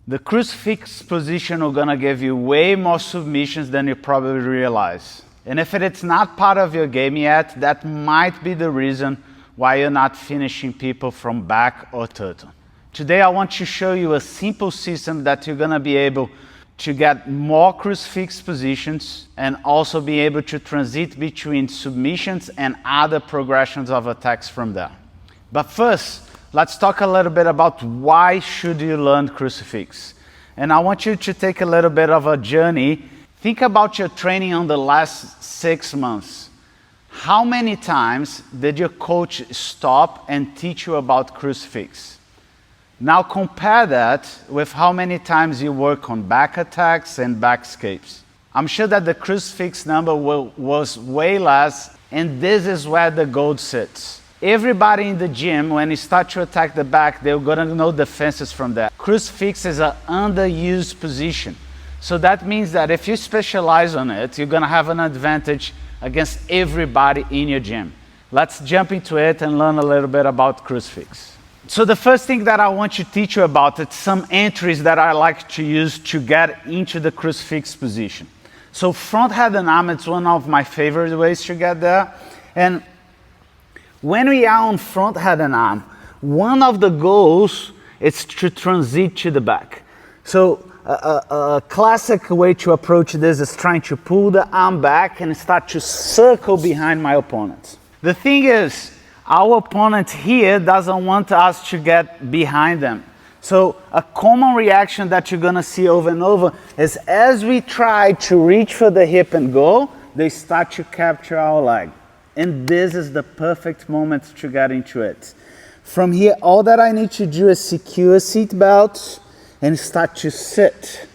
The crucifix position are gonna give you way more submissions than you probably realize. And if it's not part of your game yet, that might be the reason why you're not finishing people from back or turtle. Today I want to show you a simple system that you're gonna be able to get more crucifix positions and also be able to transit between submissions and other progressions of attacks from there. But first, let's talk a little bit about why should you learn crucifix. And I want you to take a little bit of a journey. Think about your training on the last 6 months. How many times did your coach stop and teach you about crucifix? Now compare that with how many times you work on back attacks and back escapes. I'm sure that the crucifix number was way less, and this is where the gold sits. Everybody in the gym, when you start to attack the back, they're gonna know defenses from that. Crucifix is an underused position. So that means that if you specialize on it, you're gonna have an advantage against everybody in your gym. Let's jump into it and learn a little bit about crucifix. So the first thing that I want to teach you about is some entries that I like to use to get into the crucifix position. So front head and arm, it's one of my favorite ways to get there. And when we are on front head and arm, one of the goals is to transit to the back. So a classic way to approach this is trying to pull the arm back and start to circle behind my opponent. The thing is, our opponent here doesn't want us to get behind them. So a common reaction that you're gonna see over and over is as we try to reach for the hip and go, they start to capture our leg. And this is the perfect moment to get into it. From here, all that I need to do is secure seat belts and start to sit.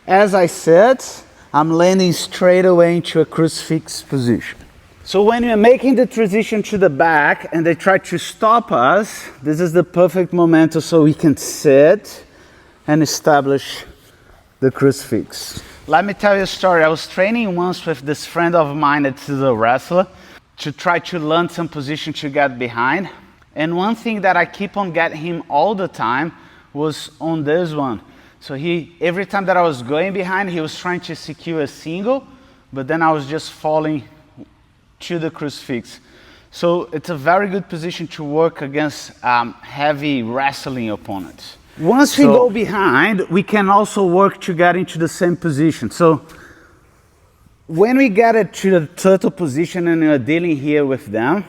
As I sit, I'm landing straight away into a crucifix position. So when you're making the transition to the back and they try to stop us, this is the perfect momentum so we can sit and establish the crucifix. Let me tell you a story. I was training once with this friend of mine that's a wrestler to try to learn some position to get behind. And one thing that I keep on getting him all the time was on this one. So every time that I was going behind, he was trying to secure a single, but then I was just falling to the crucifix. So it's a very good position to work against heavy wrestling opponents. Once we go behind, we can also work to get into the same position. So when we get it to the turtle position and we're dealing here with them,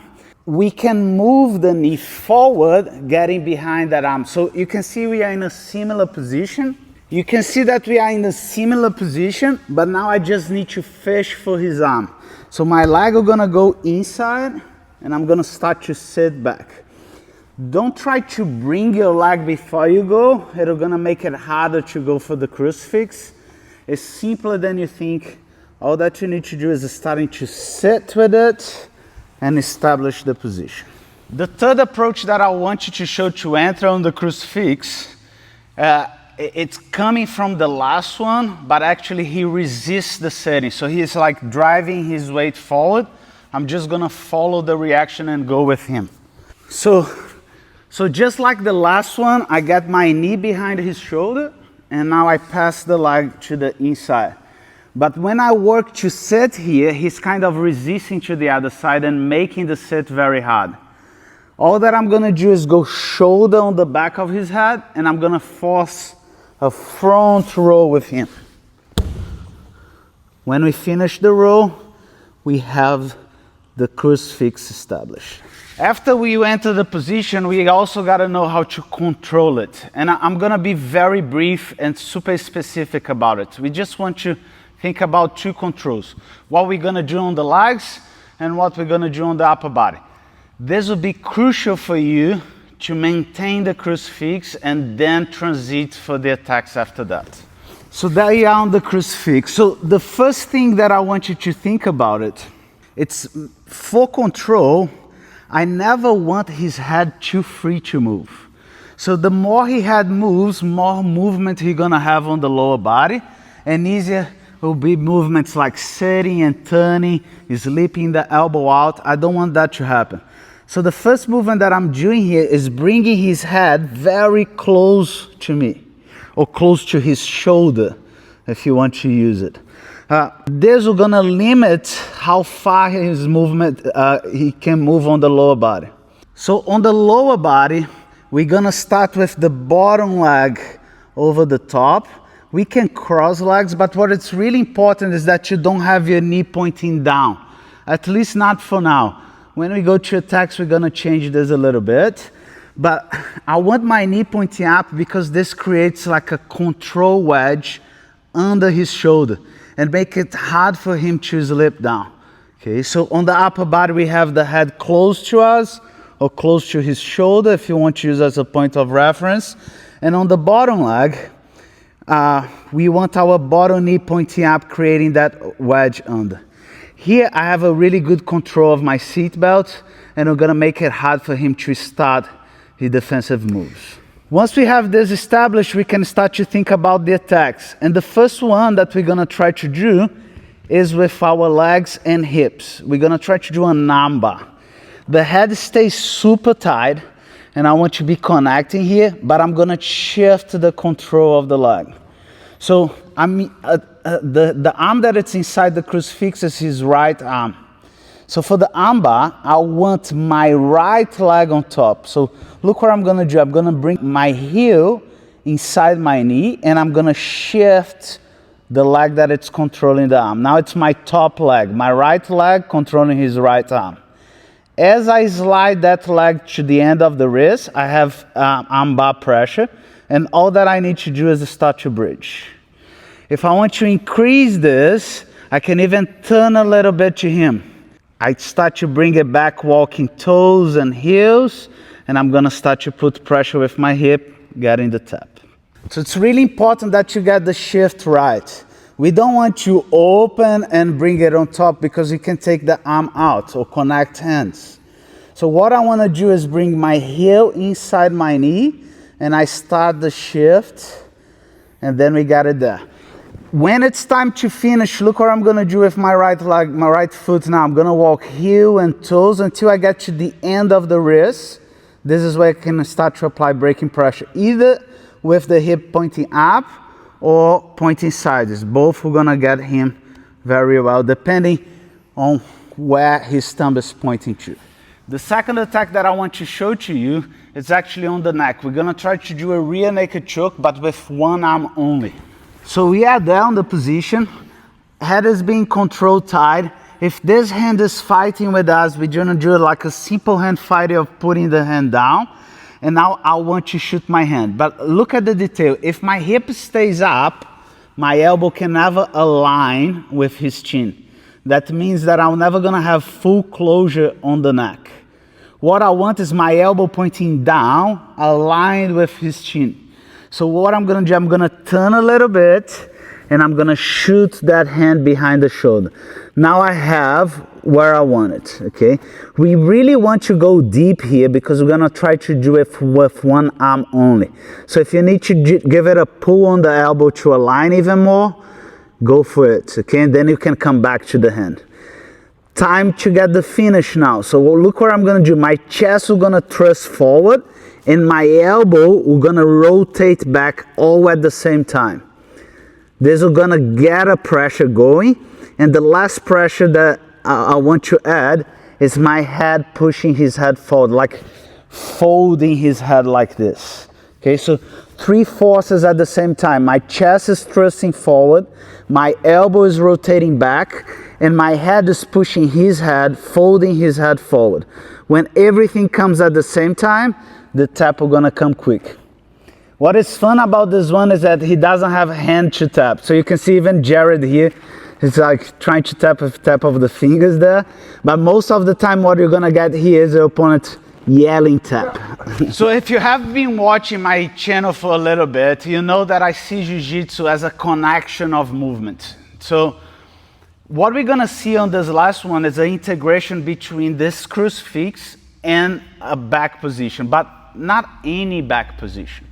we can move the knee forward, getting behind that arm. So you can see we are in a similar position. You can see that we are in a similar position, but now I just need to fish for his arm. So my leg is gonna go inside and I'm gonna start to sit back. Don't try to bring your leg before you go. It's gonna make it harder to go for the crucifix. It's simpler than you think. All that you need to do is starting to sit with it and establish the position. The third approach that I want you to show to enter on the crucifix, it's coming from the last one, but actually he resists the setting. So he's like driving his weight forward. I'm just gonna follow the reaction and go with him. So just like the last one, I get my knee behind his shoulder and now I pass the leg to the inside. But when I work to sit here, he's kind of resisting to the other side and making the sit very hard. All that I'm gonna do is go shoulder on the back of his head and I'm gonna force a front row with him. When we finish the row, we have the crucifix established. After we enter the position, we also gotta know how to control it. And I'm gonna be very brief and super specific about it. We just want to think about two controls. What we're gonna do on the legs and what we're gonna do on the upper body. This will be crucial for you to maintain the crucifix and then transit for the attacks after that. So there you are on the crucifix. So the first thing that I want you to think about it's for control, I never want his head too free to move. So the more he head moves, more movement he's gonna have on the lower body, and easier will be movements like sitting and turning, slipping the elbow out. I don't want that to happen. So the first movement that I'm doing here is bringing his head very close to me. or close to his shoulder if you want to use it. This is gonna limit how far his movement, he can move on the lower body. So on the lower body, we're gonna start with the bottom leg over the top. We can cross legs, but what is really important is that you don't have your knee pointing down. At least not for now. When we go to attacks, we're gonna change this a little bit. But I want my knee pointing up because this creates like a control wedge under his shoulder and make it hard for him to slip down. Okay, so on the upper body, we have the head close to us or close to his shoulder if you want to use as a point of reference. And on the bottom leg, we want our bottom knee pointing up, creating that wedge under. Here, I have a really good control of my seat belt, and I'm gonna make it hard for him to start his defensive moves. Once we have this established, we can start to think about the attacks. And the first one that we're gonna try to do is with our legs and hips. We're gonna try to do a armbar. The head stays super tight, and I want to be connecting here, but I'm gonna shift the control of the leg. So the arm that it's inside the crucifix is his right arm. So for the armbar, I want my right leg on top. So look what I'm gonna do. I'm gonna bring my heel inside my knee, and I'm gonna shift the leg that it's controlling the arm. Now it's my top leg, my right leg controlling his right arm. As I slide that leg to the end of the wrist, I have armbar pressure, and all that I need to do is start to bridge. If I want to increase this, I can even turn a little bit to him. I start to bring it back, walking toes and heels, and I'm gonna start to put pressure with my hip, getting the tap. So it's really important that you get the shift right. We don't want to open and bring it on top because you can take the arm out or connect hands. So what I wanna do is bring my heel inside my knee, and I start the shift, and then we got it there. When it's time to finish, look what I'm gonna do with my right leg, my right foot now. I'm gonna walk heel and toes until I get to the end of the wrist. This is where I can start to apply braking pressure, either with the hip pointing up or pointing sideways. Both are gonna get him very well, depending on where his thumb is pointing to. The second attack that I want to show to you is actually on the neck. We're gonna try to do a rear naked choke, but with one arm only. So we are there on the position, head is being controlled tight. If this hand is fighting with us, we're gonna do like a simple hand fight of putting the hand down. And now I want to shoot my hand. But look at the detail. If my hip stays up, my elbow can never align with his chin. That means that I'm never gonna have full closure on the neck. What I want is my elbow pointing down, aligned with his chin. So what I'm gonna do, I'm gonna turn a little bit, and I'm gonna shoot that hand behind the shoulder. Now I have where I want it, okay? We really want to go deep here because we're gonna try to do it with one arm only. So if you need to give it a pull on the elbow to align even more, go for it, okay? And then you can come back to the hand. Time to get the finish now. So look what I'm gonna do. My chest is gonna thrust forward, and my elbow, we're gonna rotate back all at the same time. This is gonna get a pressure going, and the last pressure that I want to add is my head pushing his head forward, like folding his head like this. Okay, so 3 forces at the same time. My chest is thrusting forward, my elbow is rotating back, and my head is pushing his head, folding his head forward. When everything comes at the same time, the tap is gonna come quick. What is fun about this one is that he doesn't have a hand to tap. So you can see even Jared here, he's like trying to tap of the fingers there. But most of the time what you're gonna get here is the opponent yelling tap. So if you have been watching my channel for a little bit, you know that I see Jiu-Jitsu as a connection of movement. So what we're gonna see on this last one is an integration between this crucifix and a back position, but not any back position.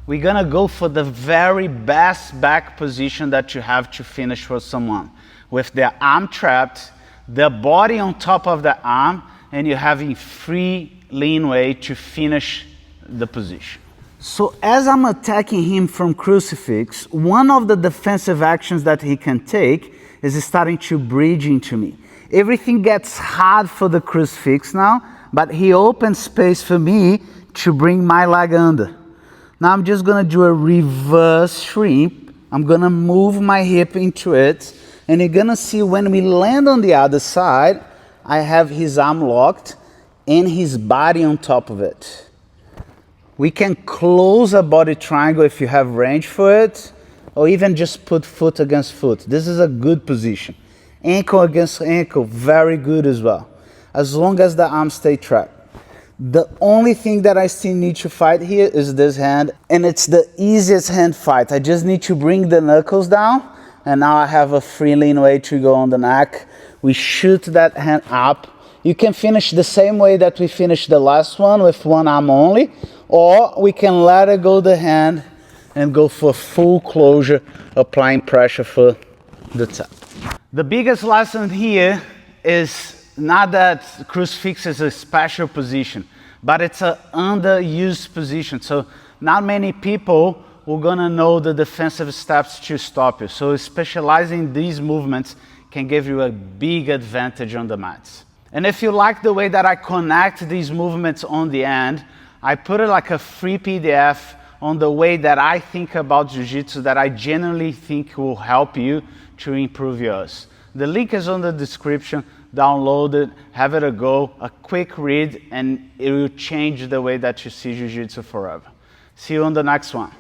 We're gonna go for the very best back position that you have to finish for someone, with their arm trapped, the body on top of the arm, and you're having free lean way to finish the position. So as I'm attacking him from Crucifix, one of the defensive actions that he can take is starting to bridge into me. Everything gets hard for the Crucifix now, but he opens space for me to bring my leg under. Now I'm just gonna do a reverse shrimp. I'm gonna move my hip into it, and you're gonna see when we land on the other side, I have his arm locked and his body on top of it. We can close a body triangle if you have range for it, or even just put foot against foot. This is a good position. Ankle against ankle, very good as well, as long as the arms stay trapped. The only thing that I still need to fight here is this hand, and it's the easiest hand fight. I just need to bring the knuckles down, and now I have a free lean way to go on the neck. We shoot that hand up. You can finish the same way that we finished the last one, with one arm only, or we can let it go the hand and go for full closure, applying pressure for the top. The biggest lesson here is not that Crucifix is a special position, but it's an underused position. So not many people are gonna know the defensive steps to stop you. So specializing in these movements can give you a big advantage on the mats. And if you like the way that I connect these movements on the end, I put it like a free PDF on the way that I think about Jiu-Jitsu that I genuinely think will help you to improve yours. The link is on the description. Download it, have it a go, a quick read, and it will change the way that you see Jiu-Jitsu forever. See you on the next one.